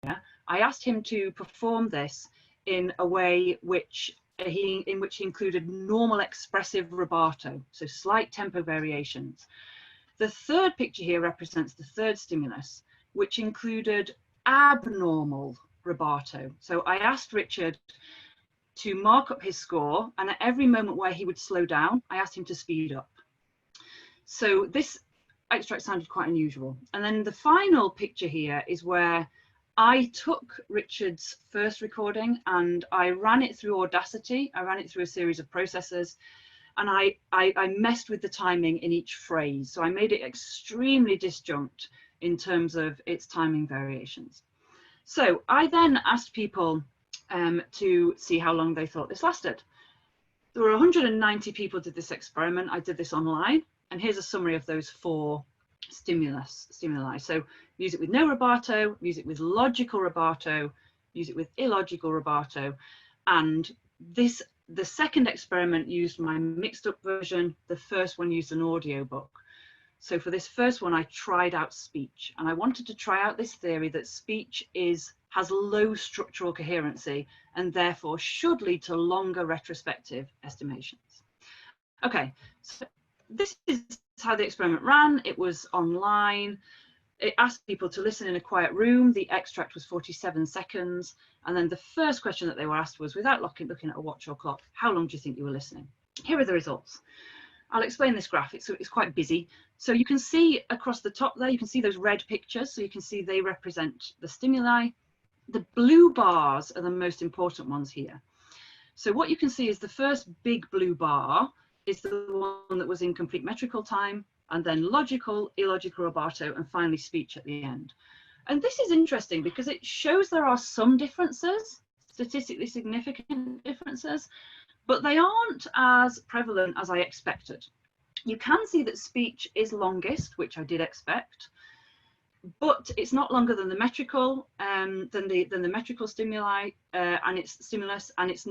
I asked him to perform this in a way in which he included normal expressive rubato, so slight tempo variations. The third picture here represents the third stimulus, which included abnormal rubato. So I asked Richard to mark up his score, and at every moment where he would slow down, I asked him to speed up. So this extract sounded quite unusual. And then the final picture here is where I took Richard's first recording and I ran it through Audacity. I ran it through a series of processors, and I messed with the timing in each phrase. So I made it extremely disjunct in terms of its timing variations. So I then asked people to see how long they thought this lasted. There were 190 people did this experiment. I did this online, and here's a summary of those 4 stimuli. So music with no rubato, music with logical rubato, music with illogical rubato, and the second experiment used my mixed up version. The first one used an audiobook. So for this first one, I tried out speech, and I wanted to try out this theory that speech has low structural coherency and therefore should lead to longer retrospective estimations. Okay, so this is how the experiment ran. It was online. It asked people to listen in a quiet room. The extract was 47 seconds. And then the first question that they were asked was, without looking at a watch or clock, how long do you think you were listening? Here are the results. I'll explain this graphic, so it's quite busy. So you can see across the top there, you can see those red pictures. So you can see they represent the stimuli. The blue bars are the most important ones here. So what you can see is the first big blue bar is the one that was in complete metrical time, and then logical, illogical rubato, and finally speech at the end. And this is interesting because it shows there are some differences, statistically significant differences, but they aren't as prevalent as I expected. You can see that speech is longest, which I did expect, but it's not longer than the metrical, than the metrical stimuli and its stimulus, and it's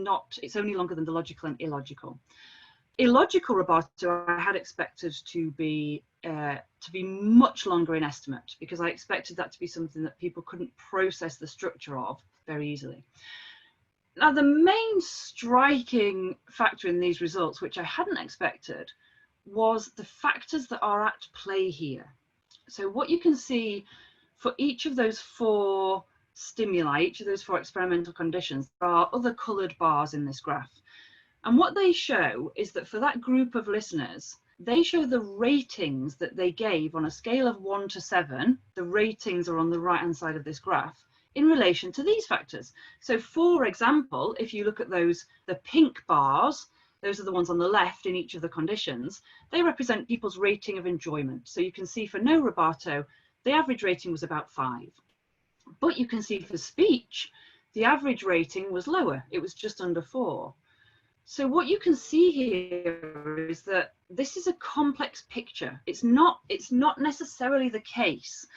only longer than the logical and illogical. Illogical rubato I had expected to be much longer in estimate, because I expected that to be something that people couldn't process the structure of very easily. Now, the main striking factor in these results, which I hadn't expected, was the factors that are at play here. So what you can see for each of those 4 stimuli, each of those 4 experimental conditions, there are other coloured bars in this graph. And what they show is that for that group of listeners, they show the ratings that they gave on a scale of 1 to 7. The ratings are on the right-hand side of this graph in relation to these factors. So for example, if you look at the pink bars, those are the ones on the left in each of the conditions, they represent people's rating of enjoyment. So you can see for no rubato, the average rating was about 5. But you can see for speech, the average rating was lower. It was just under 4. So what you can see here is that this is a complex picture. It's not necessarily the case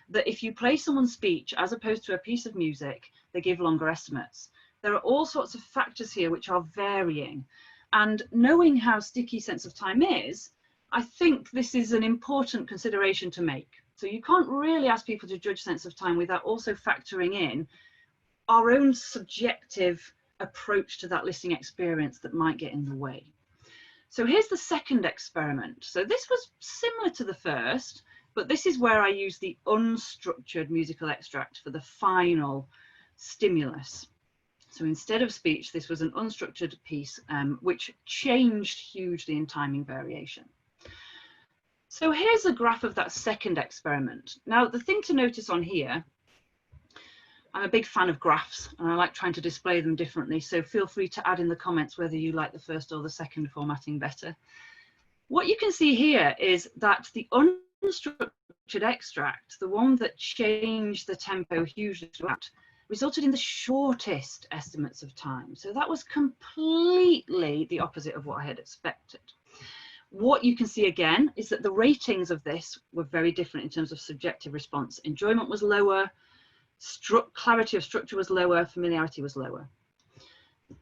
that if you play someone's speech as opposed to a piece of music, they give longer estimates. There are all sorts of factors here which are varying. And knowing how sticky sense of time is, I think this is an important consideration to make. So you can't really ask people to judge sense of time without also factoring in our own subjective approach to that listening experience that might get in the way. So here's the second experiment. So this was similar to the first, but this is where I used the unstructured musical extract for the final stimulus. So instead of speech, this was an unstructured piece, which changed hugely in timing variation. So here's a graph of that second experiment. Now, the thing to notice on here, I'm a big fan of graphs and I like trying to display them differently. So feel free to add in the comments whether you like the first or the second formatting better. What you can see here is that the unstructured extract, the one that changed the tempo hugely throughout, resulted in the shortest estimates of time. So that was completely the opposite of what I had expected. What you can see again is that the ratings of this were very different in terms of subjective response. Enjoyment was lower, clarity of structure was lower, familiarity was lower.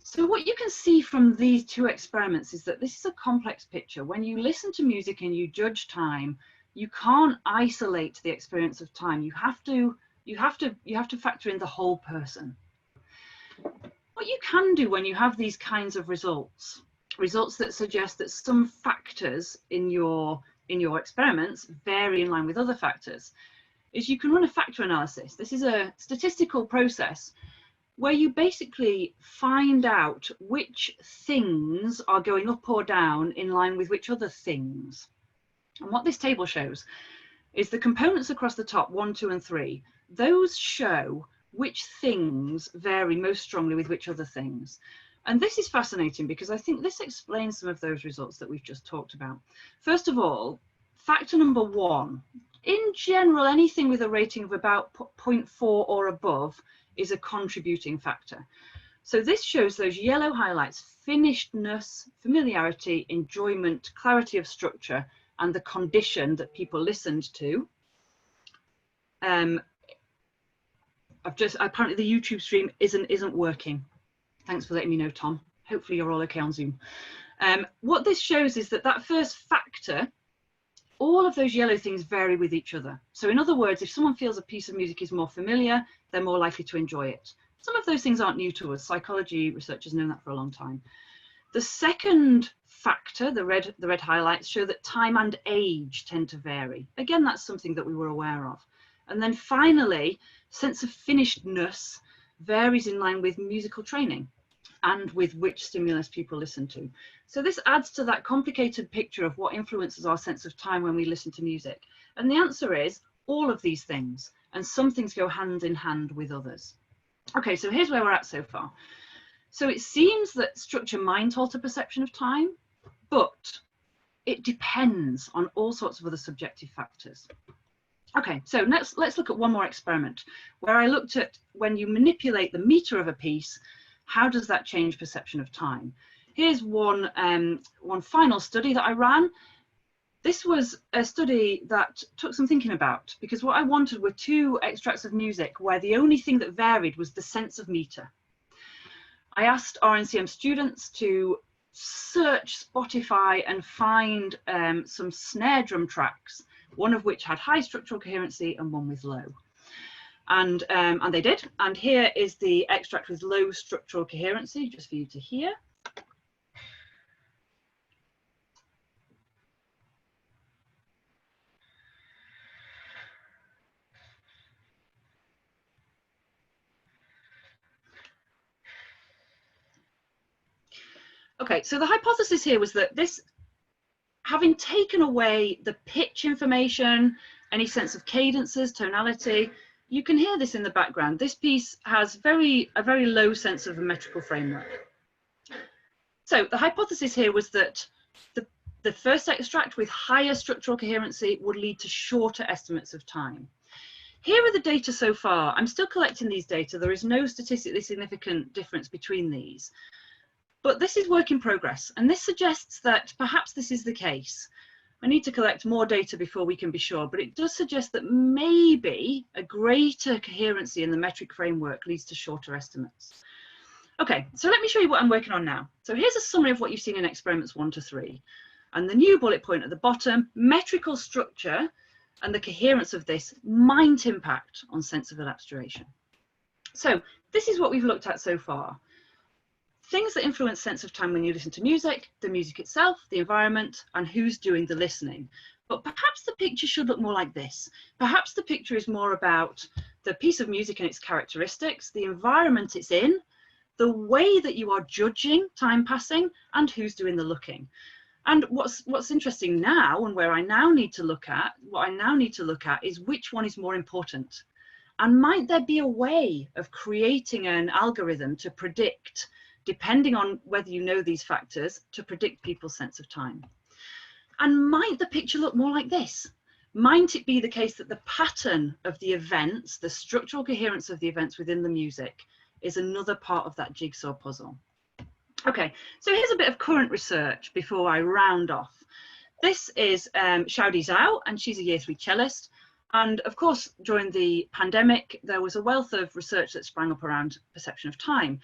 So what you can see from these 2 experiments is that this is a complex picture. When you listen to music and you judge time, you can't isolate the experience of time. You have to You have to factor in the whole person. What you can do when you have these kinds of results that suggest that some factors in your experiments vary in line with other factors, is you can run a factor analysis. This is a statistical process where you basically find out which things are going up or down in line with which other things. And what this table shows is the components across the top, 1, 2, and 3. Those show which things vary most strongly with which other things. And this is fascinating because I think this explains some of those results that we've just talked about. First of all, factor number 1. In general, anything with a rating of about 0.4 or above is a contributing factor. So this shows those yellow highlights: finishedness, familiarity, enjoyment, clarity of structure, and the condition that people listened to. Apparently the YouTube stream isn't working. Thanks for letting me know, Tom. Hopefully you're all okay on Zoom. What this shows is that first factor, all of those yellow things vary with each other. So in other words, if someone feels a piece of music is more familiar, they're more likely to enjoy it. Some of those things aren't new to us. Psychology researchers know that for a long time. The second factor, the red highlights, show that time and age tend to vary. Again, that's something that we were aware of. And then finally, sense of finishedness varies in line with musical training and with which stimulus people listen to. So this adds to that complicated picture of what influences our sense of time when we listen to music. And the answer is all of these things, and some things go hand in hand with others. Okay, so here's where we're at so far. So it seems that structure might alter perception of time, but it depends on all sorts of other subjective factors. Okay, so let's look at one more experiment where I looked at when you manipulate the meter of a piece, how does that change perception of time? Here's one final study that I ran. This was a study that took some thinking about, because what I wanted were 2 extracts of music where the only thing that varied was the sense of meter. I asked RNCM students to search Spotify and find some snare drum tracks, one of which had high structural coherency and one with low. And they did. And here is the extract with low structural coherency, just for you to hear. Okay, so the hypothesis here was that this, having taken away the pitch information, any sense of cadences, tonality, you can hear this in the background. This piece has a very low sense of a metrical framework. So the hypothesis here was that the first extract with higher structural coherency would lead to shorter estimates of time. Here are the data so far. I'm still collecting these data. There is no statistically significant difference between these. But this is work in progress, and this suggests that perhaps this is the case. I need to collect more data before we can be sure, but it does suggest that maybe a greater coherency in the metric framework leads to shorter estimates. Okay, so let me show you what I'm working on now. So here's a summary of what you've seen in experiments 1 to 3. And the new bullet point at the bottom, metrical structure and the coherence of this might impact on sense of elapsed duration. So this is what we've looked at so far. Things that influence sense of time when you listen to music, the music itself, the environment, and who's doing the listening. But perhaps the picture should look more like this. Perhaps the picture is more about the piece of music and its characteristics, the environment it's in, the way that you are judging time passing, and who's doing the looking. And what's interesting now, and where I now need to look at, is which one is more important. And might there be a way of creating an algorithm to predict, depending on whether you know these factors, to predict people's sense of time? And might the picture look more like this? Might it be the case that the pattern of the events, the structural coherence of the events within the music, is another part of that jigsaw puzzle? Okay, so here's a bit of current research before I round off. This is Xiaodi Zhao, and she's a Year 3 cellist. And of course, during the pandemic, there was a wealth of research that sprang up around perception of time.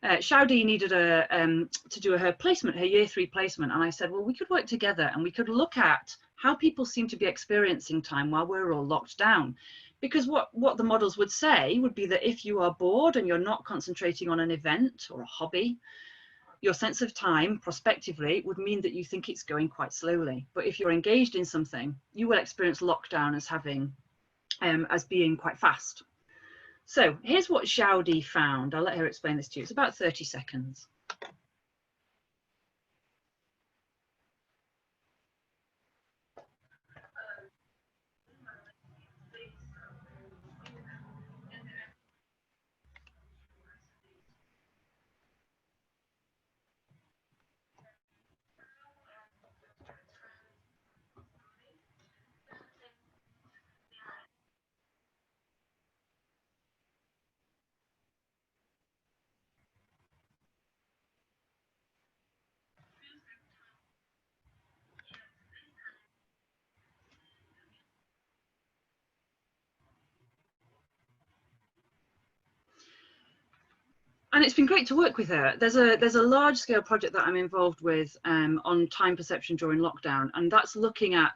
Xiaodi needed to do her placement, her Year 3 placement, and I said, well, we could work together and we could look at how people seem to be experiencing time while we're all locked down. Because what the models would say would be that if you are bored and you're not concentrating on an event or a hobby, your sense of time prospectively would mean that you think it's going quite slowly. But if you're engaged in something, you will experience lockdown as being quite fast. So here's what Xiaodi found. I'll let her explain this to you. It's about 30 seconds. And it's been great to work with her. There's a large scale project that I'm involved with on time perception during lockdown, and that's looking at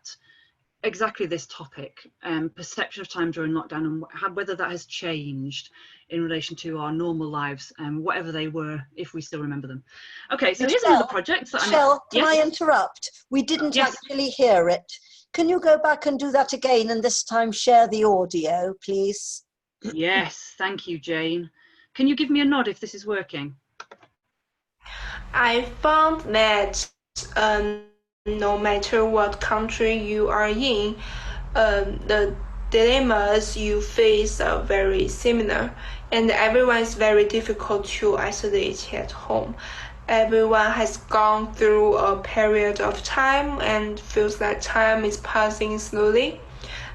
exactly this topic, perception of time during lockdown, and whether that has changed in relation to our normal lives, whatever they were, if we still remember them. Okay, so here's another project. Michelle, can I interrupt? We didn't actually hear it. Can you go back and do that again, and this time share the audio, please? Yes, thank you, Jane. Can you give me a nod if this is working? I found that no matter what country you are in, the dilemmas you face are very similar, and everyone is very difficult to isolate at home. Everyone has gone through a period of time and feels that time is passing slowly.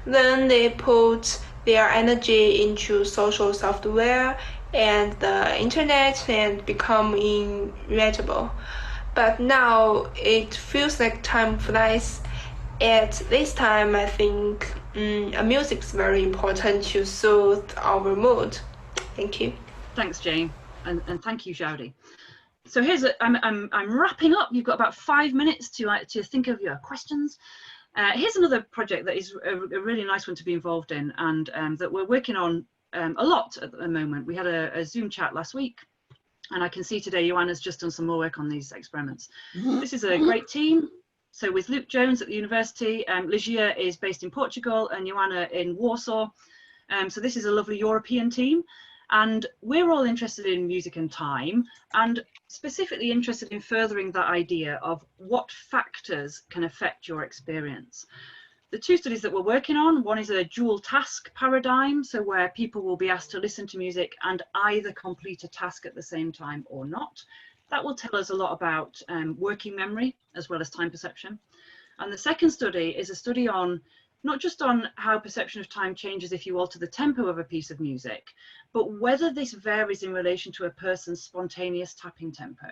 Then they put their energy into social software and the internet and become irritable. But now it feels like time flies. At this time, I think music is very important to soothe our mood. Thank you. Thanks, Jane, and thank you, Xiaodi. So here's I'm wrapping up. You've got about 5 minutes to think of your questions. Here's another project that is a really nice one to be involved in, and that we're working on a lot at the moment. We had a Zoom chat last week, and I can see today Joanna's just done some more work on these experiments. This is a great team. So with Luke Jones at the university, Ligia is based in Portugal, and Joanna in Warsaw. So this is a lovely European team, and we're all interested in music and time, and specifically interested in furthering that idea of what factors can affect your experience. The two studies that we're working on, one is a dual task paradigm, so where people will be asked to listen to music and either complete a task at the same time or not. That will tell us a lot about working memory as well as time perception. And the second study is a study on not just on how perception of time changes if you alter the tempo of a piece of music, but whether this varies in relation to a person's spontaneous tapping tempo.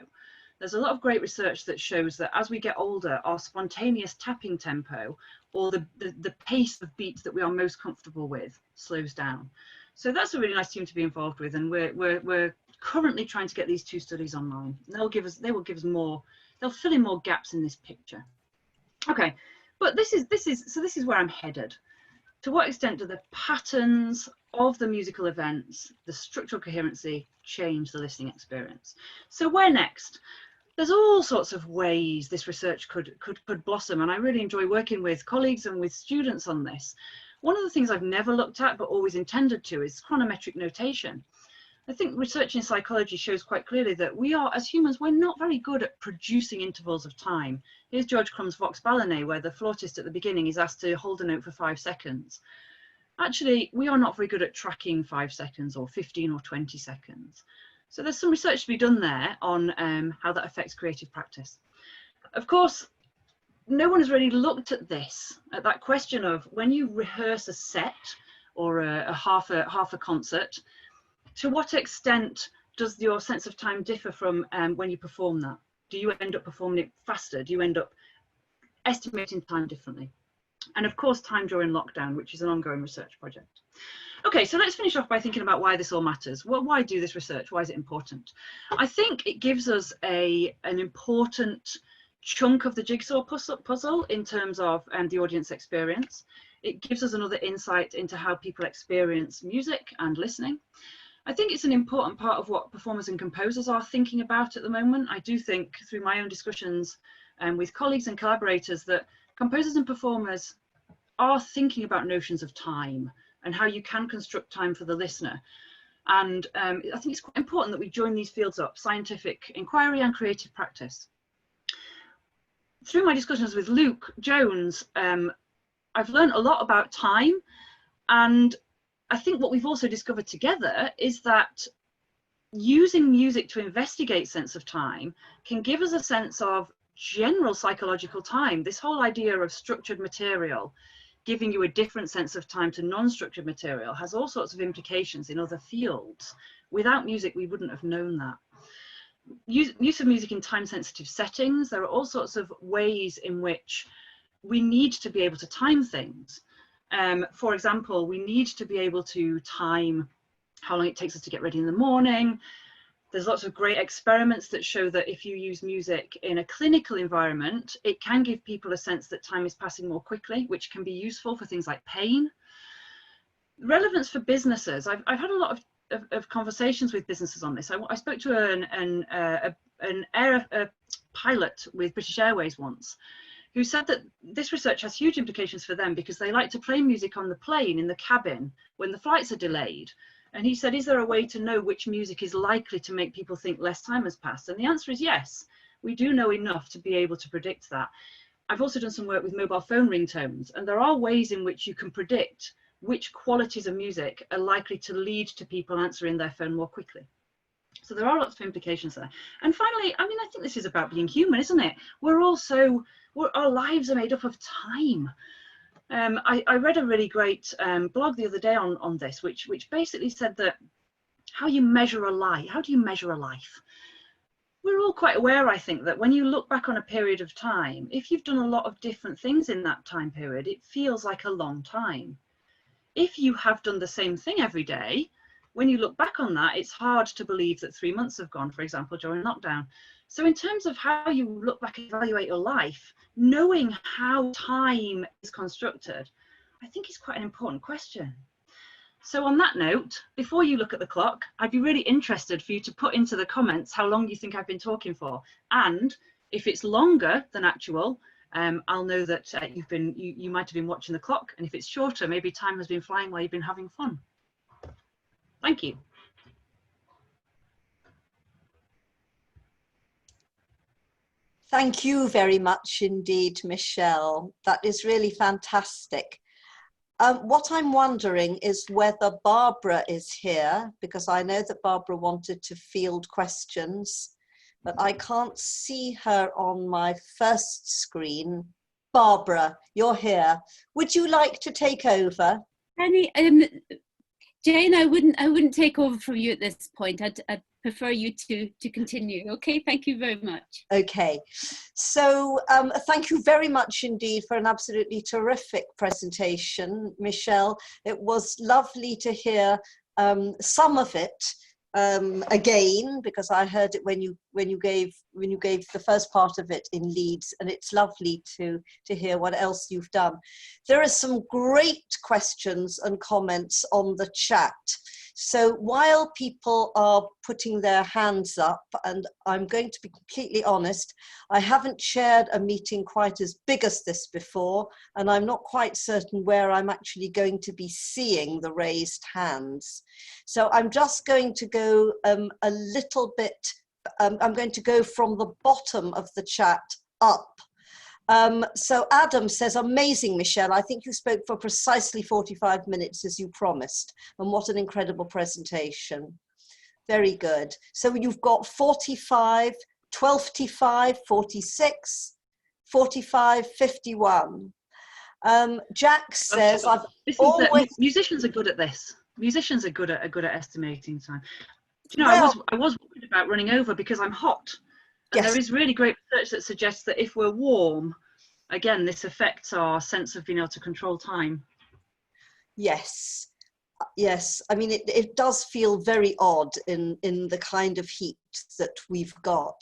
There's a lot of great research that shows that as we get older, our spontaneous tapping tempo, or the pace of beats that we are most comfortable with, slows down. So that's a really nice team to be involved with, and we're currently trying to get these two studies online. They will give us more. They'll fill in more gaps in this picture. Okay, but this is where I'm headed. To what extent do the patterns of the musical events, the structural coherency, change the listening experience? So where next? There's all sorts of ways this research could blossom, and I really enjoy working with colleagues and with students on this. One of the things I've never looked at but always intended to is chronometric notation. I think research in psychology shows quite clearly that we are, as humans, we're not very good at producing intervals of time. Here's George Crumb's Vox Ballerinae, where the flautist at the beginning is asked to hold a note for 5 seconds. Actually, we are not very good at tracking 5 seconds or 15 or 20 seconds. So there's some research to be done there on how that affects creative practice. Of course, no one has really looked at this, at that question of when you rehearse a set or a half a concert, to what extent does your sense of time differ from when you perform that? Do you end up performing it faster? Do you end up estimating time differently? And of course, time during lockdown, which is an ongoing research project. Okay, so let's finish off by thinking about why this all matters. Well, why do this research? Why is it important? I think it gives us an important chunk of the jigsaw puzzle in terms of the audience experience. It gives us another insight into how people experience music and listening. I think it's an important part of what performers and composers are thinking about at the moment. I do think through my own discussions with colleagues and collaborators that composers and performers are thinking about notions of time and how you can construct time for the listener. And I think it's quite important that we join these fields up, scientific inquiry and creative practice. Through my discussions with Luke Jones, I've learned a lot about time, and I think what we've also discovered together is that using music to investigate sense of time can give us a sense of general psychological time. This whole idea of structured material giving you a different sense of time to non-structured material has all sorts of implications in other fields. Without music, we wouldn't have known that. Use of music in time-sensitive settings, there are all sorts of ways in which we need to be able to time things. For example, we need to be able to time how long it takes us to get ready in the morning. There's lots of great experiments that show that if you use music in a clinical environment, it can give people a sense that time is passing more quickly, which can be useful for things like pain. Relevance for businesses. I've had a lot of conversations with businesses on this. I spoke to a pilot with British Airways once, who said that this research has huge implications for them because they like to play music on the plane in the cabin when the flights are delayed. And he said, is there a way to know which music is likely to make people think less time has passed? And the answer is yes. We do know enough to be able to predict that. I've also done some work with mobile phone ringtones, and there are ways in which you can predict which qualities of music are likely to lead to people answering their phone more quickly. So there are lots of implications there. And finally, I mean, I think this is about being human, isn't it? Our lives are made up of time. I read a really great blog the other day on this, which basically said that how do you measure a life? We're all quite aware, I think, that when you look back on a period of time, if you've done a lot of different things in that time period, it feels like a long time. If you have done the same thing every day, when you look back on that, it's hard to believe that 3 months have gone, for example, during lockdown. So in terms of how you look back and evaluate your life, knowing how time is constructed, I think is quite an important question. So on that note, before you look at the clock, I'd be really interested for you to put into the comments how long you think I've been talking for. And if it's longer than actual, I'll know that you might have been watching the clock. And if it's shorter, maybe time has been flying while you've been having fun. Thank you. Thank you very much indeed, Michelle. That is really fantastic. What I'm wondering is whether Barbara is here, because I know that Barbara wanted to field questions, but I can't see her on my first screen. Barbara, you're here. Would you like to take over? Jane, I wouldn't take over from you at this point. I'd prefer you to continue. Okay, thank you very much. Okay, so thank you very much indeed for an absolutely terrific presentation, Michelle. It was lovely to hear some of it again, because I heard it when you gave the first part of it in Leeds, and it's lovely to hear what else you've done. There are some great questions and comments on the chat. So while people are putting their hands up, and I'm going to be completely honest, I haven't chaired a meeting quite as big as this before, and I'm not quite certain where I'm actually going to be seeing the raised hands. So I'm just going to go a little bit, I'm going to go from the bottom of the chat up. So Adam says, amazing, Michelle. I think you spoke for precisely 45 minutes as you promised. And what an incredible presentation. Very good. So you've got 45, 12-5, 46, 45, 51. Jack says, musicians are good at this. Musicians are good at estimating time. You know, well, I was worried about running over because I'm hot. And yes, there is really great research that suggests that if we're warm, again, this affects our sense of being able to control time. Yes, yes. I mean, it does feel very odd in the kind of heat that we've got.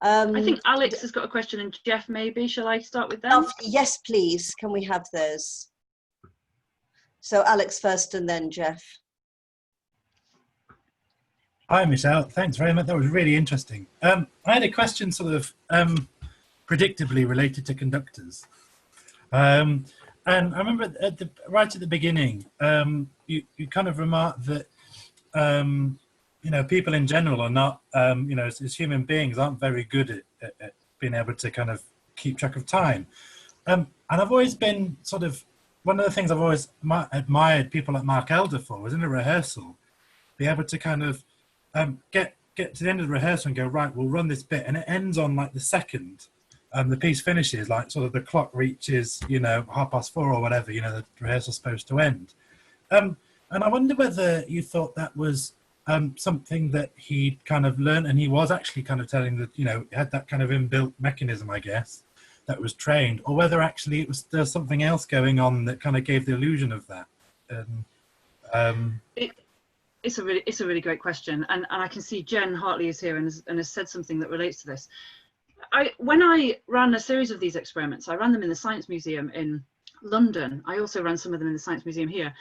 I think Alex has got a question, and Jeff maybe. Shall I start with them? Yes, please. Can we have those? So Alex first and then Jeff. Hi, Michelle. Thanks very much. That was really interesting. I had a question sort of predictably related to conductors. And I remember right at the beginning, you kind of remarked that, you know, people in general are not, you know, as human beings aren't very good at being able to kind of keep track of time. And I've always been sort of, one of the things I've always admired people like Mark Elder for was in a rehearsal, be able to kind of get to the end of the rehearsal and go, right, we'll run this bit, and it ends on like the second the piece finishes, like sort of the clock reaches, you know, 4:30 or whatever, you know, the rehearsal's supposed to end. And I wonder whether you thought that was something that he'd kind of learned, and he was actually kind of telling that, you know, had that kind of inbuilt mechanism, I guess, that was trained, or whether actually it was there's something else going on that kind of gave the illusion of that. It's a really great question, and I can see Jen Hartley is here and has said something that relates to this. When I ran a series of these experiments, I ran them in the Science Museum in London. I also ran some of them in the Science Museum here,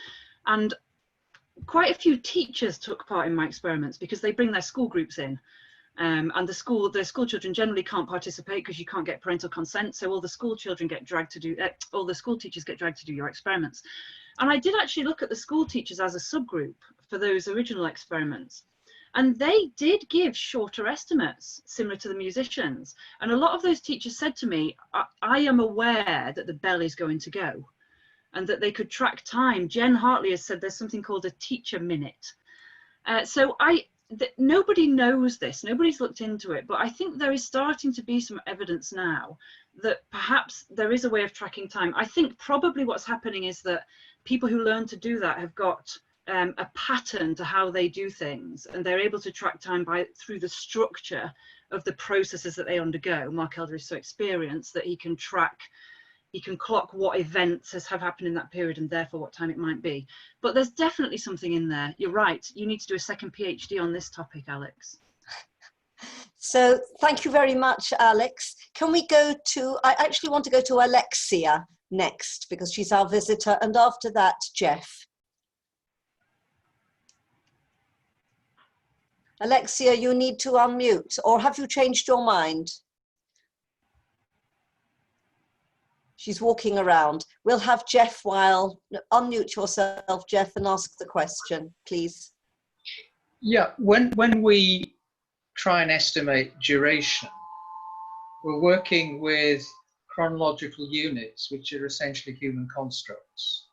and quite a few teachers took part in my experiments because they bring their school groups in, and the school children generally can't participate because you can't get parental consent. So all the school children get dragged to do, all the school teachers get dragged to do your experiments. And I did actually look at the school teachers as a subgroup for those original experiments. And they did give shorter estimates, similar to the musicians. And a lot of those teachers said to me, I am aware that the bell is going to go and that they could track time. Jen Hartley has said there's something called a teacher minute. Nobody knows this, nobody's looked into it, but I think there is starting to be some evidence now that perhaps there is a way of tracking time. I think probably what's happening is that people who learn to do that have got a pattern to how they do things, and they're able to track time through the structure of the processes that they undergo. Mark Elder is so experienced that he can clock what events have happened in that period and therefore what time it might be. But there's definitely something in there. You're right. You need to do a second PhD on this topic, Alex. So thank you very much, Alex. Can we go to, I actually want to go to Alexia next because she's our visitor, and after that, Jeff. Alexia, you need to unmute, or have you changed your mind? She's walking around. We'll have Jeff unmute yourself, Jeff, and ask the question, please. Yeah, when we try and estimate duration, we're working with chronological units, which are essentially human constructs,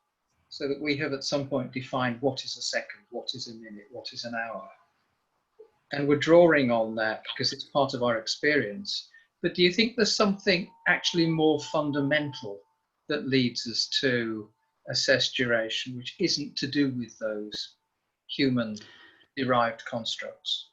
so that we have at some point defined what is a second, what is a minute, what is an hour. And we're drawing on that because it's part of our experience. But do you think there's something actually more fundamental that leads us to assess duration, which isn't to do with those human-derived constructs?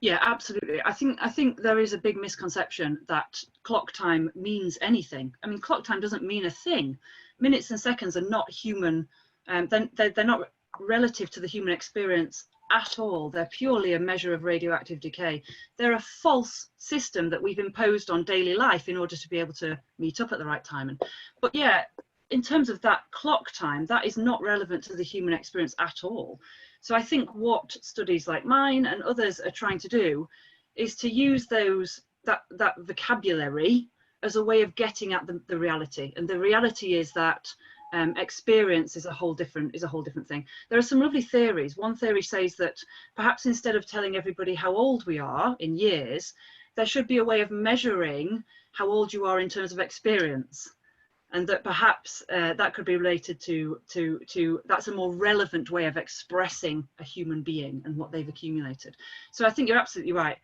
Yeah, absolutely. I think there is a big misconception that clock time means anything. I mean, clock time doesn't mean a thing. Minutes and seconds are not human. They're not relative to the human experience at all. They're purely a measure of radioactive decay. They're a false system that we've imposed on daily life in order to be able to meet up at the right time. But yeah, in terms of that clock time, that is not relevant to the human experience at all. So I think what studies like mine and others are trying to do is to use that vocabulary as a way of getting at the reality. And the reality is that experience is a whole different thing. There are some lovely theories. One theory says that perhaps instead of telling everybody how old we are in years, there should be a way of measuring how old you are in terms of experience, and that perhaps that could be related to that's a more relevant way of expressing a human being and what they've accumulated. So I think you're absolutely right.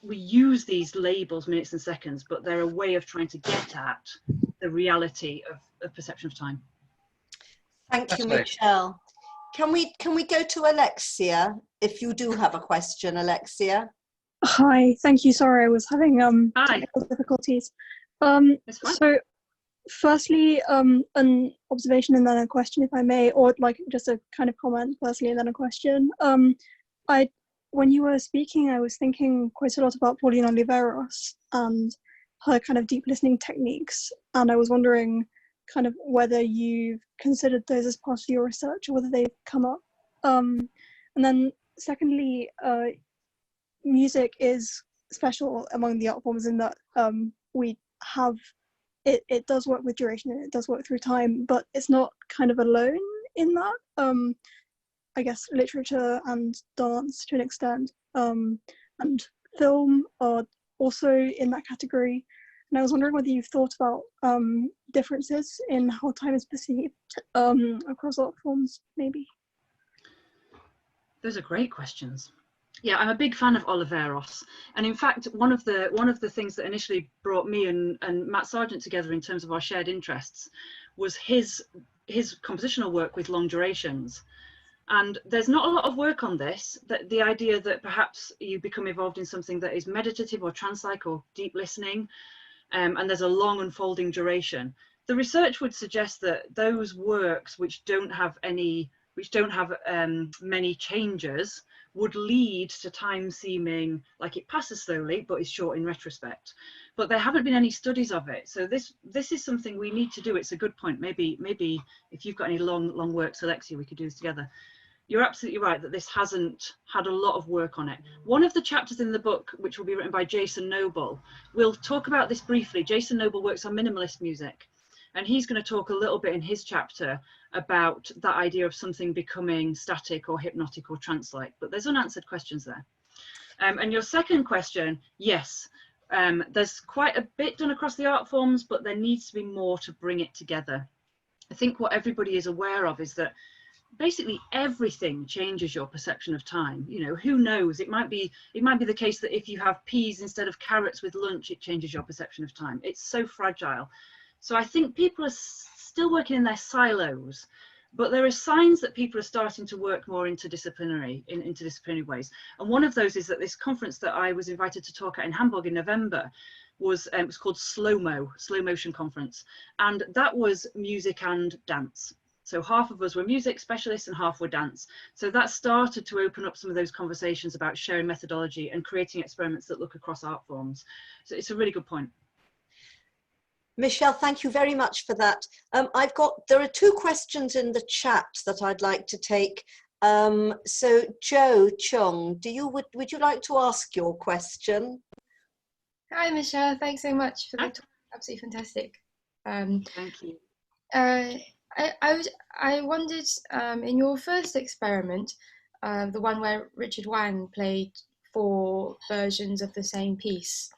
We use these labels, minutes and seconds, but they're a way of trying to get at the reality of perception of time. Thank you, Michelle. Can we go to Alexia if you do have a question, Alexia? Hi, thank you. Sorry, I was having technical difficulties. So firstly, an observation and then a question, if I may, or like just a kind of comment firstly and then a question. When you were speaking, I was thinking quite a lot about Pauline Oliveros and her kind of deep listening techniques, and I was wondering, kind of whether you've considered those as part of your research or whether they've come up. And then secondly, music is special among the art forms in that we have, it does work with duration and it does work through time, but it's not kind of alone in that. I guess literature and dance to an extent, and film are also in that category. And I was wondering whether you've thought about differences in how time is perceived across art forms, maybe. Those are great questions. Yeah, I'm a big fan of Oliveros, and in fact, one of the things that initially brought me and Matt Sargent together in terms of our shared interests was his compositional work with long durations. And there's not a lot of work on this, that the idea that perhaps you become involved in something that is meditative or trance-like or deep listening, and there's a long unfolding duration. The research would suggest that those works which don't have many changes would lead to time seeming like it passes slowly but is short in retrospect. But there haven't been any studies of it, so this is something we need to do. It's a good point. Maybe if you've got any long works, Alexia, we could do this together. You're absolutely right that this hasn't had a lot of work on it. One of the chapters in the book, which will be written by Jason Noble, we'll talk about this briefly. Jason Noble works on minimalist music, and he's going to talk a little bit in his chapter about that idea of something becoming static or hypnotic or trance-like, but there's unanswered questions there. And your second question, yes, there's quite a bit done across the art forms, but there needs to be more to bring it together. I think what everybody is aware of is that basically everything changes your perception of time. You know, who knows, it might be the case that if you have peas instead of carrots with lunch, it changes your perception of time. It's so fragile. So I think people are still working in their silos, but there are signs that people are starting to work more interdisciplinary ways. And one of those is that this conference that I was invited to talk at in Hamburg in November was it was called Slow Motion Conference, and that was music and dance. So half of us were music specialists and half were dance. So that started to open up some of those conversations about sharing methodology and creating experiments that look across art forms. So it's a really good point. Michelle, thank you very much for that. There are two questions in the chat that I'd like to take. So Jo Chung, would you like to ask your question? Hi Michelle, thanks so much for the talk. Absolutely fantastic. Thank you. I wondered, in your first experiment, the one where Richard Wang played 4 versions of the same piece,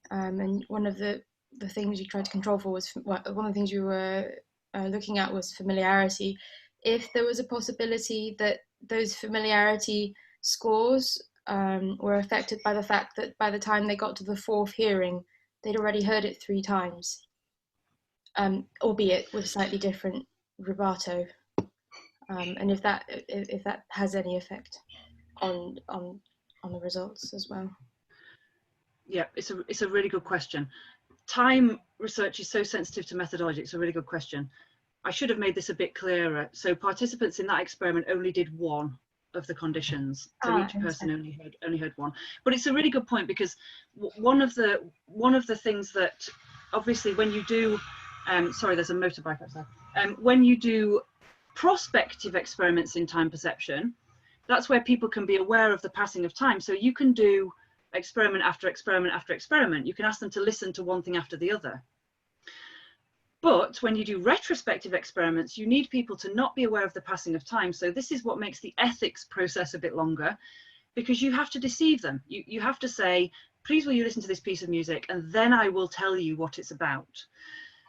and one of the things you tried to control for was, one of the things you were looking at was familiarity. If there was a possibility that those familiarity scores were affected by the fact that by the time they got to the 4th hearing, they'd already heard it 3 times, albeit with slightly different rubato, and if that has any effect on the results as well. Yeah, it's a really good question. Time research is so sensitive to methodology. It's a really good question. I should have made this a bit clearer. So participants in that experiment only did one of the conditions. So each person only heard one. But it's a really good point, because one of the things that obviously when you do sorry, there's a motorbike outside. When you do prospective experiments in time perception, that's where people can be aware of the passing of time. So you can do experiment after experiment after experiment. You can ask them to listen to one thing after the other. But when you do retrospective experiments, you need people to not be aware of the passing of time. So this is what makes the ethics process a bit longer, because you have to deceive them. You have to say, please will you listen to this piece of music, and then I will tell you what it's about.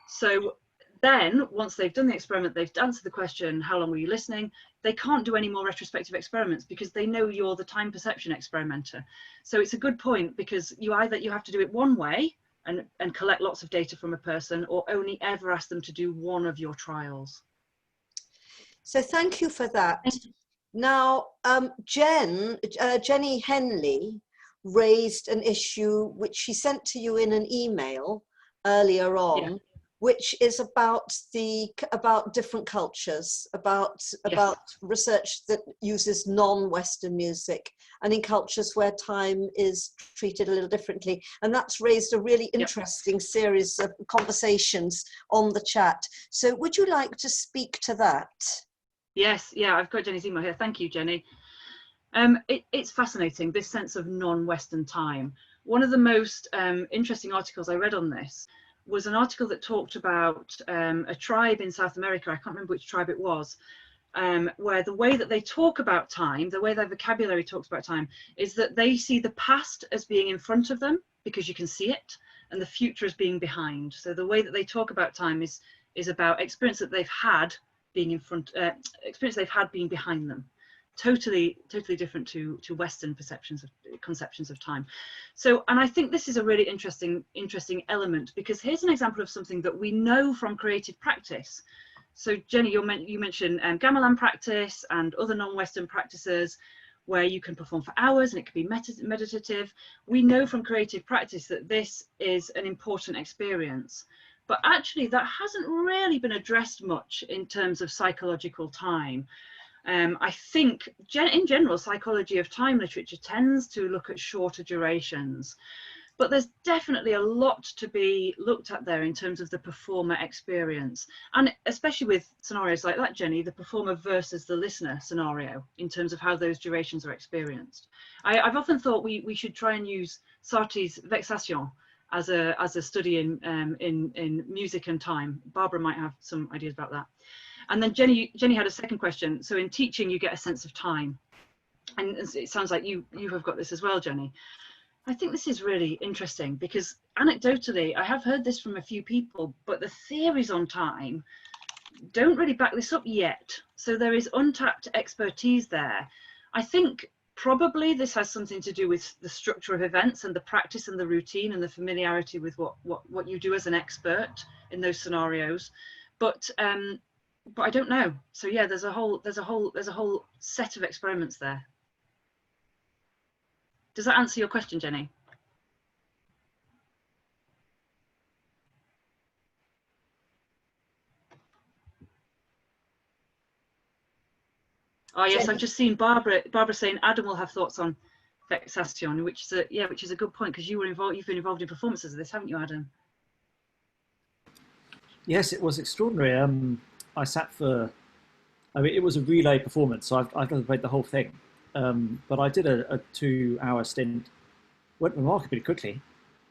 So then once they've done the experiment, they've answered the question, how long were you listening? They can't do any more retrospective experiments because they know you're the time perception experimenter. So it's a good point, because you have to do it one way and collect lots of data from a person, or only ever ask them to do one of your trials. So thank you for that. Now, Jenny Henley raised an issue which she sent to you in an email earlier on. which is about different cultures, about research that uses non-Western music, and in cultures where time is treated a little differently. And that's raised a really interesting series of conversations on the chat. So would you like to speak to that? Yes, yeah, I've got Jenny's email here. Thank you, Jenny. It's fascinating, this sense of non-Western time. One of the most interesting articles I read on this was an article that talked about a tribe in South America, I can't remember which tribe it was, where the way that they talk about time, the way their vocabulary talks about time, is that they see the past as being in front of them because you can see it, and the future as being behind. So the way that they talk about time is about experience that they've had being in front, experience they've had being behind them. Totally different to Western conceptions of time. So, and I think this is a really interesting element, because here's an example of something that we know from creative practice. So Jenny, you mentioned gamelan practice and other non-Western practices where you can perform for hours and it can be meditative. We know from creative practice that this is an important experience, but actually that hasn't really been addressed much in terms of psychological time. I think in general, psychology of time literature tends to look at shorter durations, but there's definitely a lot to be looked at there in terms of the performer experience, and especially with scenarios like that, Jenny, the performer versus the listener scenario, in terms of how those durations are experienced. I've often thought we should try and use Sartre's Vexation as a study in music and time. Barbara might have some ideas about that. And then Jenny had a second question. So in teaching, you get a sense of time. And it sounds like you have got this as well, Jenny. I think this is really interesting because anecdotally, I have heard this from a few people, but the theories on time don't really back this up yet. So there is untapped expertise there. I think probably this has something to do with the structure of events and the practice and the routine and the familiarity with what you do as an expert in those scenarios. But I don't know. So yeah, there's a whole set of experiments there. Does that answer your question, Jenny? Oh yes, Jenny. I've just seen Barbara saying Adam will have thoughts on Vexation, which is a good point, because you've been involved in performances of this, haven't you, Adam? Yes, it was extraordinary. I sat for, it was a relay performance, so I've played the whole thing. But I did a 2-hour stint, went remarkably quickly.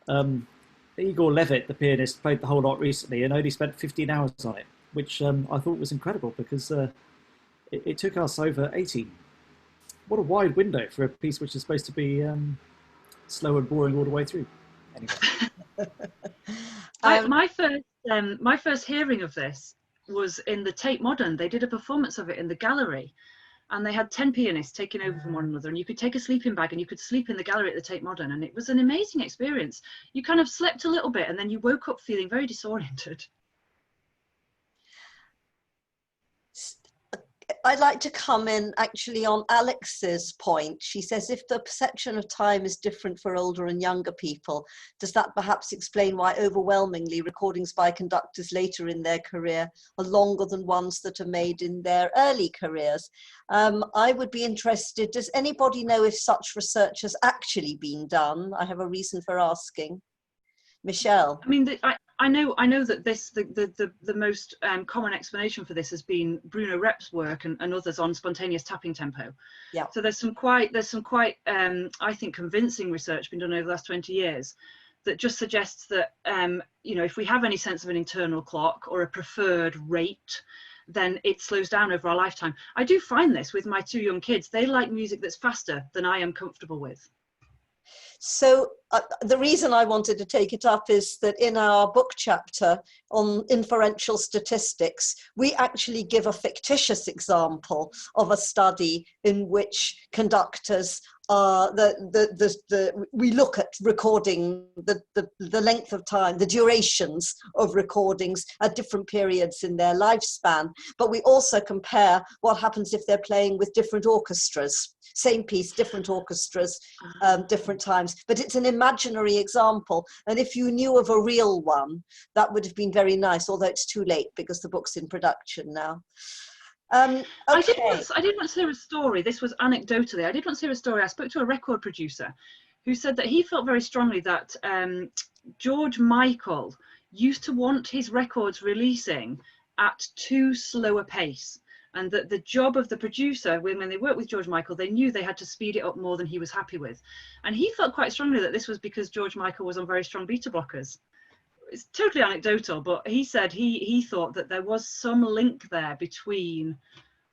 Igor Levit, the pianist, played the whole lot recently and only spent 15 hours on it, which I thought was incredible, because it took us over 18. What a wide window for a piece which is supposed to be slow and boring all the way through. Anyway. My first hearing of this was in the Tate Modern. They did a performance of it in the gallery, and they had 10 pianists taking over from one another, and you could take a sleeping bag and you could sleep in the gallery at the Tate Modern, and it was an amazing experience. You kind of slept a little bit and then you woke up feeling very disoriented. I'd like to come in actually on Alex's point. She says, if the perception of time is different for older and younger people, does that perhaps explain why overwhelmingly recordings by conductors later in their career are longer than ones that are made in their early careers? I would be interested, does anybody know if such research has actually been done? I have a reason for asking. Michelle. I mean, I know that the most common explanation for this has been Bruno Rep's work and others on spontaneous tapping tempo. Yeah. So there's some quite I think convincing research been done over the last 20 years that just suggests that if we have any sense of an internal clock or a preferred rate, then it slows down over our lifetime. I do find this with my 2 young kids. They like music that's faster than I am comfortable with. So the reason I wanted to take it up is that in our book chapter on inferential statistics, we actually give a fictitious example of a study in which conductors we look at recording the length of time, the durations of recordings at different periods in their lifespan, but we also compare what happens if they're playing with different orchestras, same piece, different orchestras, different times. But it's an imaginary example, and if you knew of a real one, that would have been very nice, although it's too late because the book's in production now. Okay. I did once hear a story. This was anecdotally. I did once hear a story. I spoke to a record producer who said that he felt very strongly that George Michael used to want his records releasing at too slow a pace, and that the job of the producer, when they worked with George Michael, they knew they had to speed it up more than he was happy with. And he felt quite strongly that this was because George Michael was on very strong beta blockers. It's totally anecdotal, but he said he thought that there was some link there between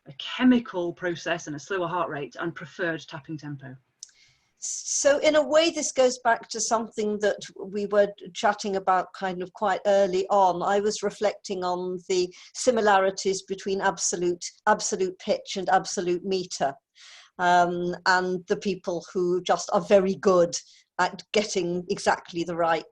a chemical process and a slower heart rate and preferred tapping tempo. So in a way, this goes back to something that we were chatting about kind of quite early on. I was reflecting on the similarities between absolute pitch and absolute meter, and the people who just are very good at getting exactly the right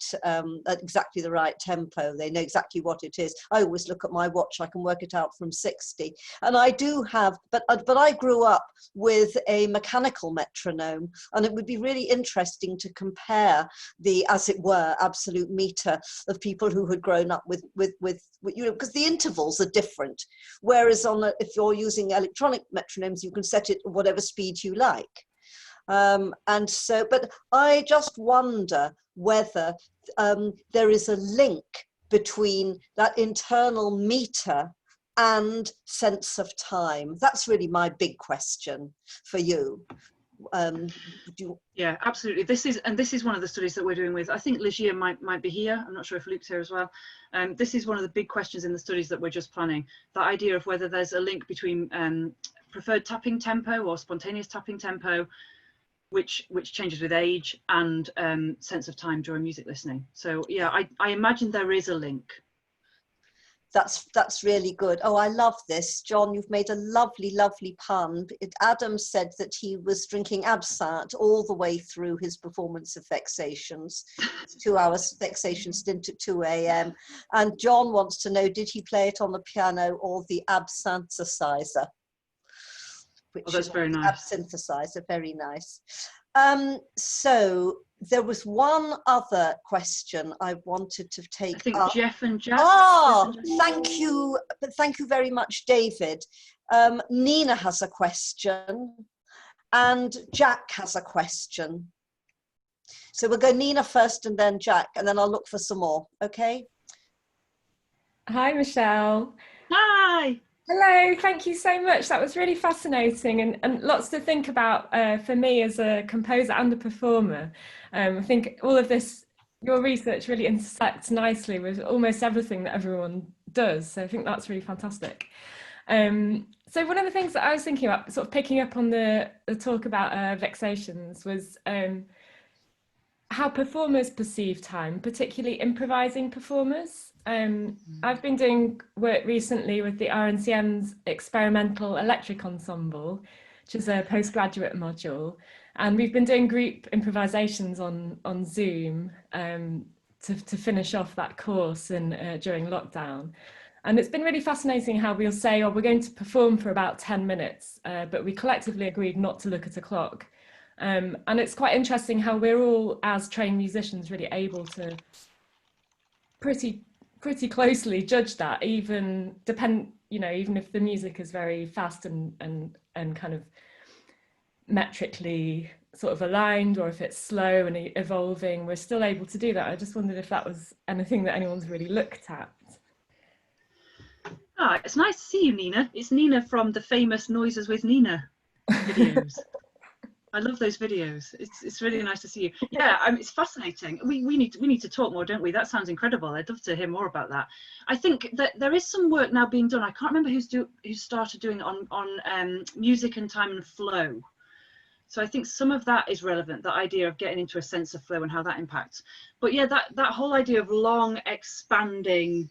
tempo. They know exactly what it is. I always look at my watch, I can work it out from 60. And I do have, but I grew up with a mechanical metronome, and it would be really interesting to compare the, as it were, absolute meter of people who had grown up with you know, because the intervals are different. Whereas if you're using electronic metronomes, you can set it at whatever speed you like. And so, but I just wonder whether there is a link between that internal meter and sense of time. That's really my big question for you. Yeah, absolutely. This is one of the studies that we're doing with, I think Ligia might be here. I'm not sure if Luke's here as well. This is one of the big questions in the studies that we're just planning. The idea of whether there's a link between preferred tapping tempo or spontaneous tapping tempo, which changes with age, and sense of time during music listening. So yeah, I imagine there is a link. That's really good. Oh, I love this. John, you've made a lovely, lovely pun. Adam said that he was drinking absinthe all the way through his performance of Vexations. 2 hours Vexation stint at 2 a.m. And John wants to know, did he play it on the piano or the absynthesizer? Which that's very nice. Synthesizer, very nice. So there was one other question I wanted to take. I think up. Jeff and Jack. Oh, thank you very much, David. Nina has a question, and Jack has a question. So we'll go Nina first, and then Jack, and then I'll look for some more. Okay. Hi, Michelle. Hi. Hello, thank you so much. That was really fascinating and lots to think about for me as a composer and a performer. I think all of this, your research really intersects nicely with almost everything that everyone does. So I think that's really fantastic. So one of the things that I was thinking about, sort of picking up on the talk about Vexations, was how performers perceive time, particularly improvising performers. I've been doing work recently with the RNCM's Experimental Electric Ensemble, which is a postgraduate module, and we've been doing group improvisations on Zoom to finish off that course during lockdown. And it's been really fascinating how we'll say, oh, we're going to perform for about 10 minutes, but we collectively agreed not to look at a clock. And it's quite interesting how we're all, as trained musicians, really able to pretty closely judge that, even if the music is very fast and kind of metrically sort of aligned, or if it's slow and evolving, we're still able to do that. I just wondered if that was anything that anyone's really looked at. Ah, it's nice to see you, Nina. It's Nina from the famous Noises with Nina videos. I love those videos. It's really nice to see you. Yeah, it's fascinating. We need to talk more, don't we? That sounds incredible. I'd love to hear more about that. I think that there is some work now being done. I can't remember who started doing it on music and time and flow. So I think some of that is relevant, the idea of getting into a sense of flow and how that impacts. But yeah, that whole idea of long, expanding,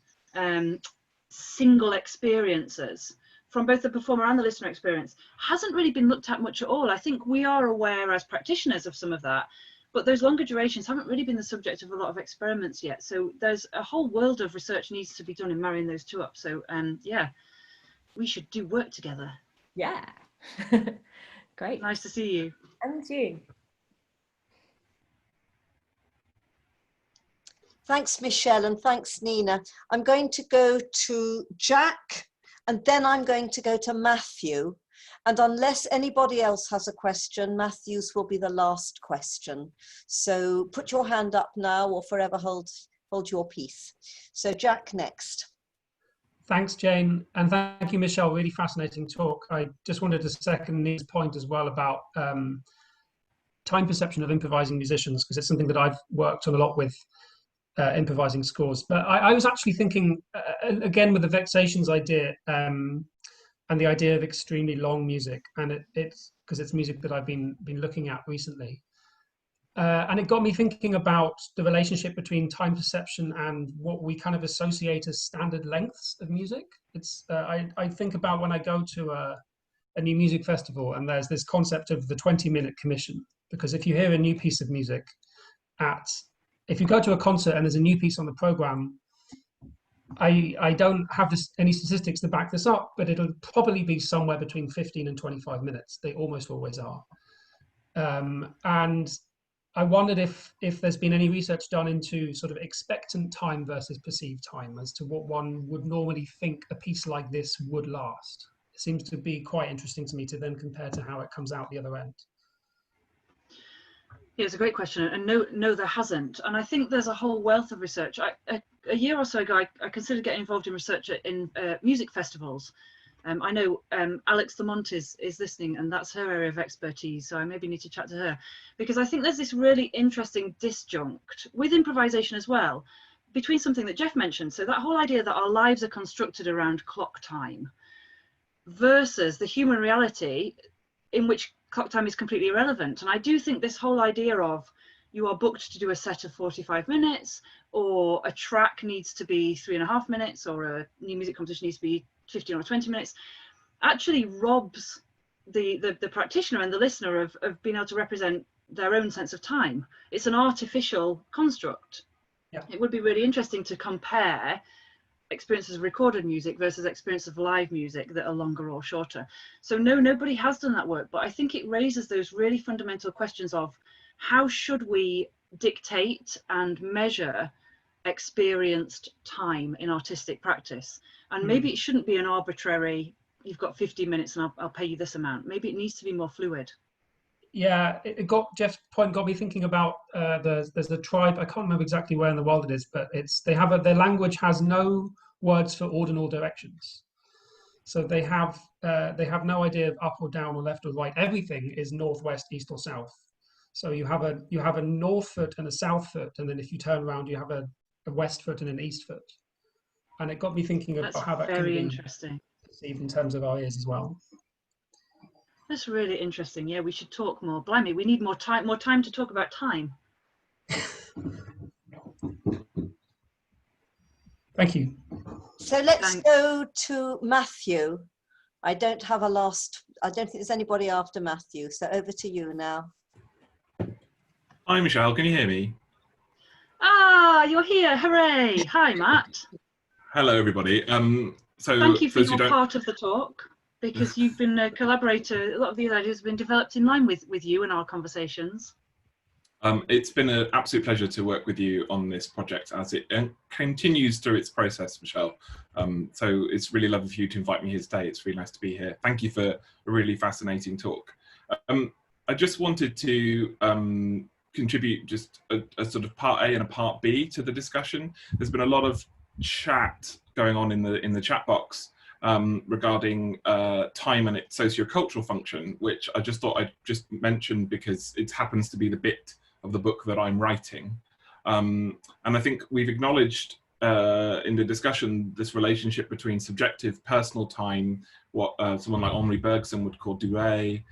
single experiences from both the performer and the listener experience hasn't really been looked at much at all. I think we are aware as practitioners of some of that, but those longer durations haven't really been the subject of a lot of experiments yet. So there's a whole world of research needs to be done in marrying those two up. So yeah, we should do work together. Yeah. Great. Nice to see you. And you. Thanks, Michelle, and thanks, Nina. I'm going to go to Jack, and then I'm going to go to Matthew. And unless anybody else has a question, Matthew's will be the last question. So put your hand up now or forever hold your peace. So Jack next. Thanks, Jane, and thank you, Michelle. Really fascinating talk. I just wanted to second Nina's point as well about time perception of improvising musicians, because it's something that I've worked on a lot with improvising scores. But I was actually thinking, again, with the Vexations idea and the idea of extremely long music, and it's because it's music that I've been looking at recently. And it got me thinking about the relationship between time perception and what we kind of associate as standard lengths of music. It's I think about when I go to a new music festival and there's this concept of the 20-minute commission, because if you hear a new piece of music if you go to a concert and there's a new piece on the program, I don't have any statistics to back this up, but it'll probably be somewhere between 15 and 25 minutes. They almost always are. And I wondered if there's been any research done into sort of expectant time versus perceived time as to what one would normally think a piece like this would last. It seems to be quite interesting to me to then compare to how it comes out the other end. Yeah, it's a great question, and no, there hasn't. And I think there's a whole wealth of research. A year or so ago, I considered getting involved in research in music festivals. I know Alex Lamont is listening, and that's her area of expertise, so I maybe need to chat to her, because I think there's this really interesting disjunct with improvisation as well, between something that Jeff mentioned, so that whole idea that our lives are constructed around clock time versus the human reality in which clock time is completely irrelevant. And I do think this whole idea of you are booked to do a set of 45 minutes, or a track needs to be 3.5 minutes, or a new music competition needs to be 15 or 20 minutes, actually robs the practitioner and the listener of being able to represent their own sense of time. It's an artificial construct. Yeah. It would be really interesting to compare experiences of recorded music versus experience of live music that are longer or shorter. So no, nobody has done that work, but I think it raises those really fundamental questions of how should we dictate and measure experienced time in artistic practice? And maybe it shouldn't be an arbitrary, you've got 50 minutes and I'll pay you this amount. Maybe it needs to be more fluid. Yeah, Jeff's point got me thinking about there's a tribe, I can't remember exactly where in the world it is, but their language has no words for ordinal directions. So they have no idea of up or down or left or right. Everything is northwest, east or south. So you have a north foot and a south foot, and then if you turn around you have a west foot and an east foot. And it got me thinking about how that can be perceived in terms of our ears as well. That's really interesting. Yeah, we should talk more. Blimey, we need more time to talk about time. Thank you. So let's go to Matthew. I don't think there's anybody after Matthew, so over to you now. Hi, Michelle, can you hear me? Ah, you're here, hooray. Hi, Matt. Hello, everybody. So thank you for your part of the talk, because you've been a collaborator. A lot of these ideas have been developed in line with you in our conversations. It's been an absolute pleasure to work with you on this project as it continues through its process, Michelle. So it's really lovely for you to invite me here today. It's really nice to be here. Thank you for a really fascinating talk. I just wanted to contribute just a sort of part A and a part B to the discussion. There's been a lot of chat going on in the chat box regarding time and its sociocultural function, which I just thought I'd just mention because it happens to be the bit of the book that I'm writing. And I think we've acknowledged in the discussion this relationship between subjective personal time, what someone like Henri Bergson would call durée,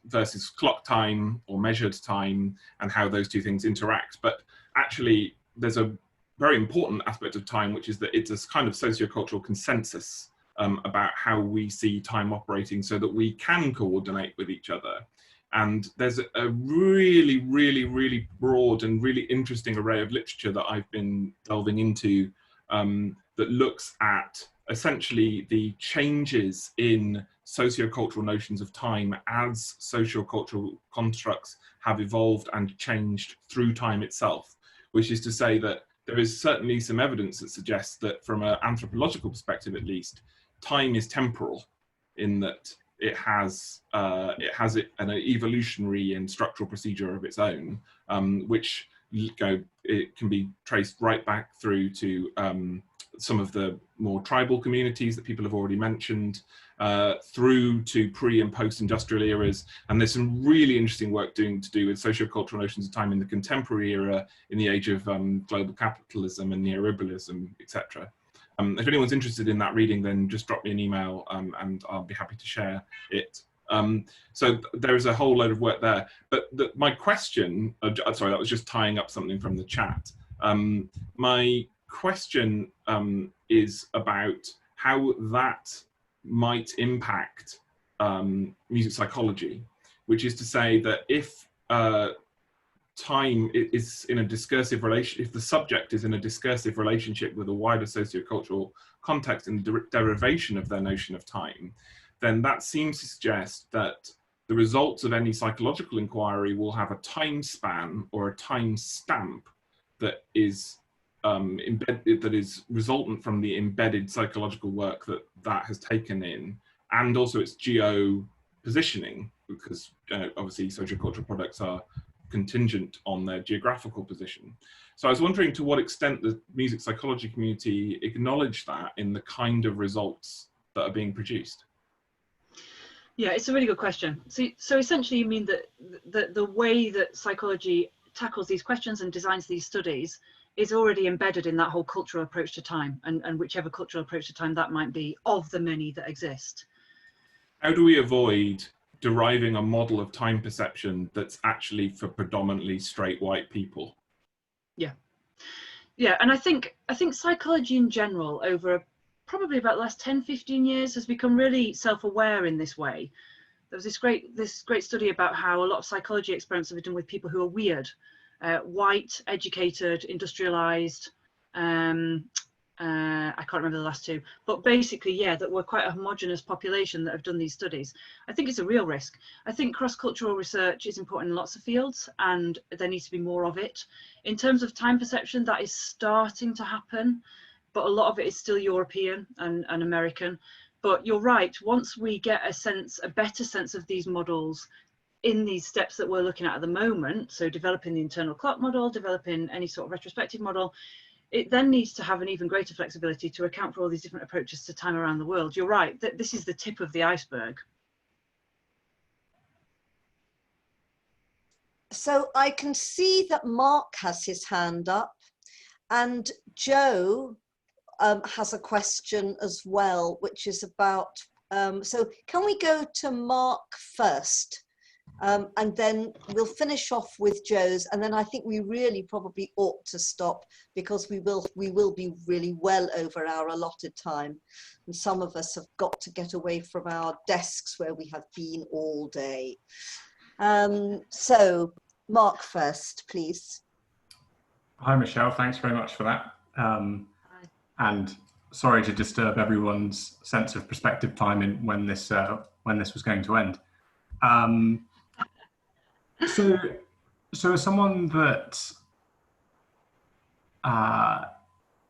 versus clock time or measured time, and how those two things interact. But actually, there's a very important aspect of time, which is that it's a kind of sociocultural consensus about how we see time operating so that we can coordinate with each other. And there's a really, really, really broad and really interesting array of literature that I've been delving into that looks at essentially the changes in sociocultural notions of time as sociocultural constructs have evolved and changed through time itself, which is to say that there is certainly some evidence that suggests that from an anthropological perspective at least, time is temporal in that it has an evolutionary and structural procedure of its own, which it can be traced right back through to some of the more tribal communities that people have already mentioned, through to pre and post-industrial eras. And there's some really interesting work to do with sociocultural notions of time in the contemporary era, in the age of global capitalism and neoliberalism, etc. If anyone's interested in that reading, then just drop me an email and I'll be happy to share it. So there's a whole load of work there. But my question, sorry, that was just tying up something from the chat. My question is about how that might impact music psychology, which is to say that if time is in a discursive relation, if the subject is in a discursive relationship with a wider sociocultural context and derivation of their notion of time, then that seems to suggest that the results of any psychological inquiry will have a time span or a time stamp that is that is resultant from the embedded psychological work that has taken in, and also its geo positioning, because obviously sociocultural products are contingent on their geographical position. So I was wondering to what extent the music psychology community acknowledge that in the kind of results that are being produced. Yeah, it's a really good question. So essentially you mean that the way that psychology tackles these questions and designs these studies is already embedded in that whole cultural approach to time, and whichever cultural approach to time that might be, of the many that exist. How do we avoid deriving a model of time perception that's actually for predominantly straight white people? Yeah, and I think psychology in general over probably about the last 10-15 years has become really self-aware in this way. There was this great study about how a lot of psychology experiments have been done with people who are weird, white, educated, industrialized, I can't remember the last two, but basically, yeah, that we're quite a homogenous population that have done these studies. I think it's a real risk. I think cross-cultural research is important in lots of fields, and there needs to be more of it. In terms of time perception, that is starting to happen, but a lot of it is still European and American. But you're right, once we get a better sense of these models in these steps that we're looking at the moment, so developing the internal clock model, developing any sort of retrospective model, it then needs to have an even greater flexibility to account for all these different approaches to time around the world. You're right, that this is the tip of the iceberg. So I can see that Mark has his hand up, and Joe has a question as well, which is about, so can we go to Mark first? And then we'll finish off with Joe's, and then I think we really probably ought to stop, because we will be really well over our allotted time, and some of us have got to get away from our desks where we have been all day. So Mark first, please. Hi Michelle, thanks very much for that. And sorry to disturb everyone's sense of perspective time when this was going to end. So as someone that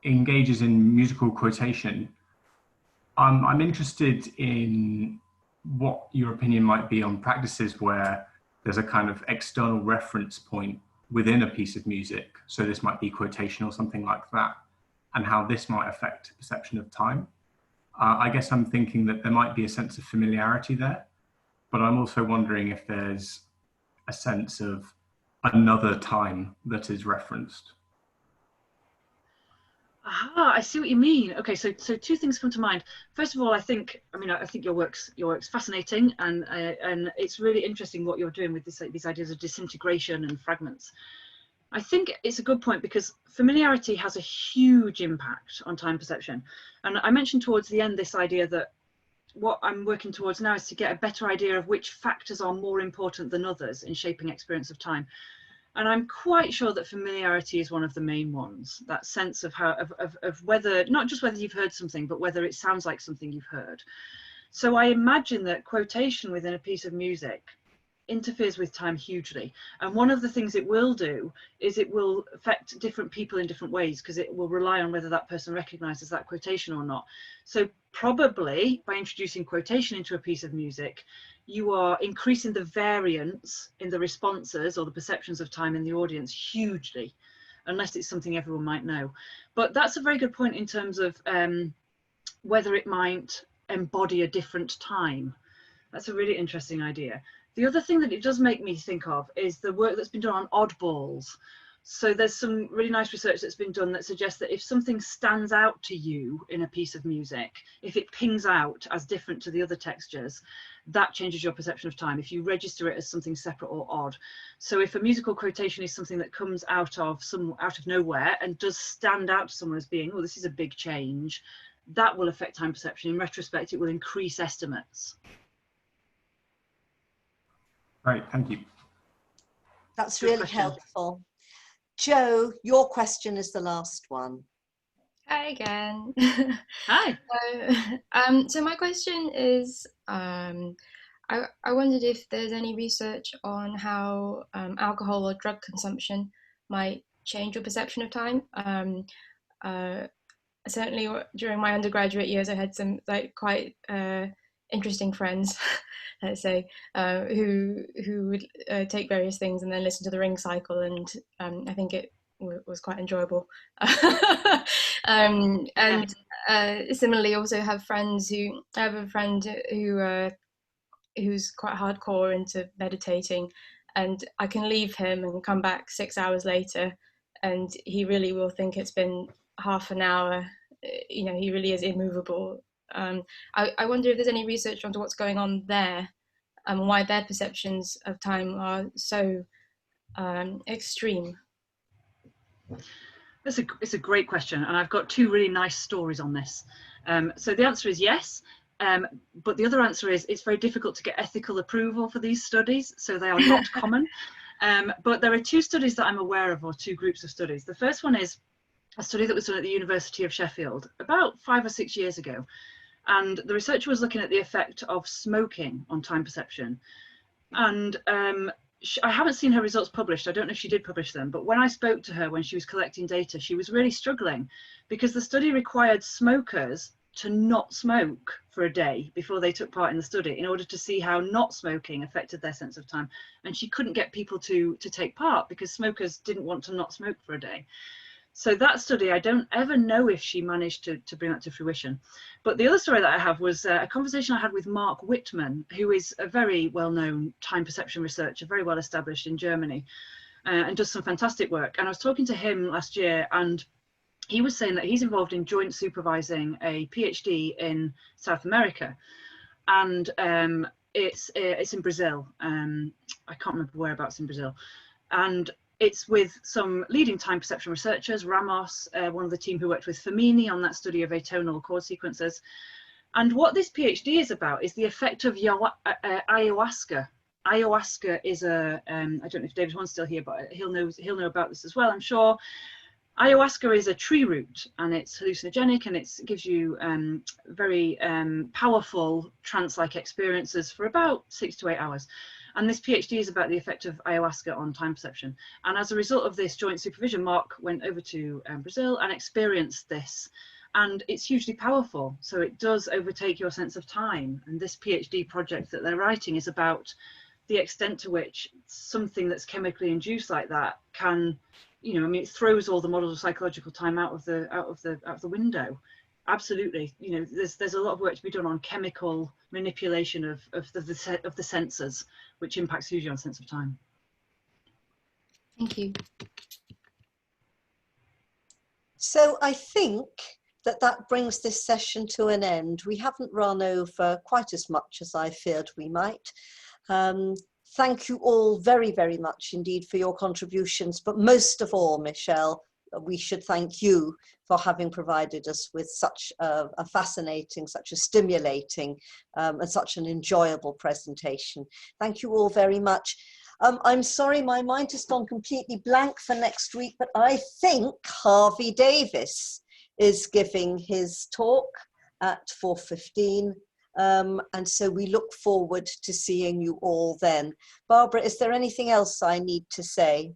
engages in musical quotation, I'm interested in what your opinion might be on practices where there's a kind of external reference point within a piece of music. So this might be quotation or something like that, and how this might affect perception of time. I guess I'm thinking that there might be a sense of familiarity there, but I'm also wondering if there's a sense of another time that is referenced. Aha, I see what you mean. Okay, so two things come to mind. First of all, I think your work's fascinating, and it's really interesting what you're doing with these ideas of disintegration and fragments. I think it's a good point, because familiarity has a huge impact on time perception. And I mentioned towards the end this idea that what I'm working towards now is to get a better idea of which factors are more important than others in shaping experience of time. And I'm quite sure that familiarity is one of the main ones, that sense of how, of whether, not just whether you've heard something, but whether it sounds like something you've heard. So I imagine that quotation within a piece of music interferes with time hugely, and one of the things it will do is it will affect different people in different ways, because it will rely on whether that person recognizes that quotation or not. So probably by introducing quotation into a piece of music, you are increasing the variance in the responses or the perceptions of time in the audience hugely, unless it's something everyone might know. But that's a very good point in terms of whether it might embody a different time. That's a really interesting idea. The other thing that it does make me think of is the work that's been done on oddballs. So there's some really nice research that's been done that suggests that if something stands out to you in a piece of music, if it pings out as different to the other textures, that changes your perception of time, if you register it as something separate or odd. So if a musical quotation is something that comes out of nowhere and does stand out to someone as being, oh, this is a big change, that will affect time perception. In retrospect, it will increase estimates. Great, thank you. That's Good really question. helpful. Joe, your question is the last one. Hi again. Hi. So my question is, I wondered if there's any research on how alcohol or drug consumption might change your perception of time. Certainly during my undergraduate years, I had some quite interesting friends, let's say, who would take various things and then listen to the Ring Cycle, and I think it was quite enjoyable. And similarly, also have friends who, I have a friend who's quite hardcore into meditating, and I can leave him and come back 6 hours later, and he really will think it's been half an hour. You know, he really is immovable. I wonder if there's any research onto what's going on there, and why their perceptions of time are so extreme. It's a great question, and I've got two really nice stories on this. So the answer is yes, but the other answer is it's very difficult to get ethical approval for these studies, so they are not common. But there are two studies that I'm aware of, or two groups of studies. The first one is a study that was done at the University of Sheffield about 5 or 6 years ago. And the researcher was looking at the effect of smoking on time perception. And I haven't seen her results published. I don't know if she did publish them, but when I spoke to her when she was collecting data, she was really struggling, because the study required smokers to not smoke for a day before they took part in the study in order to see how not smoking affected their sense of time. And she couldn't get people to take part because smokers didn't want to not smoke for a day. So that study, I don't ever know if she managed to bring that to fruition. But the other story that I have was a conversation I had with Mark Whitman, who is a very well-known time perception researcher, very well established in Germany, and does some fantastic work. And I was talking to him last year, and he was saying that he's involved in joint supervising a PhD in South America. And it's in Brazil. I can't remember whereabouts in Brazil. And it's with some leading time perception researchers, Ramos, one of the team who worked with Fermini on that study of atonal chord sequences. And what this PhD is about is the effect of ayahuasca. Ayahuasca is a, I don't know if David Horn's still here, but he'll know about this as well, I'm sure. Ayahuasca is a tree root, and it's hallucinogenic, and it gives you very powerful trance-like experiences for about 6 to 8 hours. And this PhD is about the effect of ayahuasca on time perception. And as a result of this joint supervision, Mark went over to Brazil and experienced this. And it's hugely powerful. So it does overtake your sense of time. And this PhD project that they're writing is about the extent to which something that's chemically induced like that can, you know, I mean, it throws all the models of psychological time out of the window. Absolutely. You know, there's a lot of work to be done on chemical manipulation of the senses, which impacts hugely on sense of time. Thank you. So I think that brings this session to an end. We haven't run over quite as much as I feared we might. thank you all very, very much indeed for your contributions, but most of all, Michelle, we should thank you for having provided us with such a fascinating, such a stimulating and such an enjoyable presentation. Thank you all very much. I'm sorry, my mind has gone completely blank for next week, but I think Harvey Davis is giving his talk at 4:15. And so we look forward to seeing you all then. Barbara, is there anything else I need to say?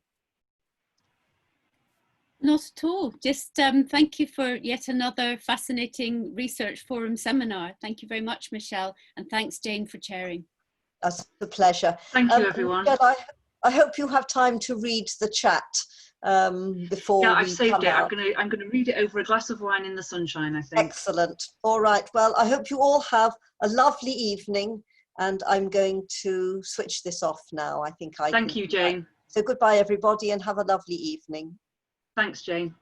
Not at all. Just thank you for yet another fascinating research forum seminar. Thank you very much, Michelle, and thanks, Jane, for chairing. That's a pleasure. Thank you, everyone. Michelle, I hope you have time to read the chat before yeah, I've we saved come it. out. I'm gonna read it over a glass of wine in the sunshine, I think. Excellent. All right. Well, I hope you all have a lovely evening, and I'm going to switch this off now. I think I Thank you, Jane. So goodbye, everybody, and have a lovely evening. Thanks, Jane.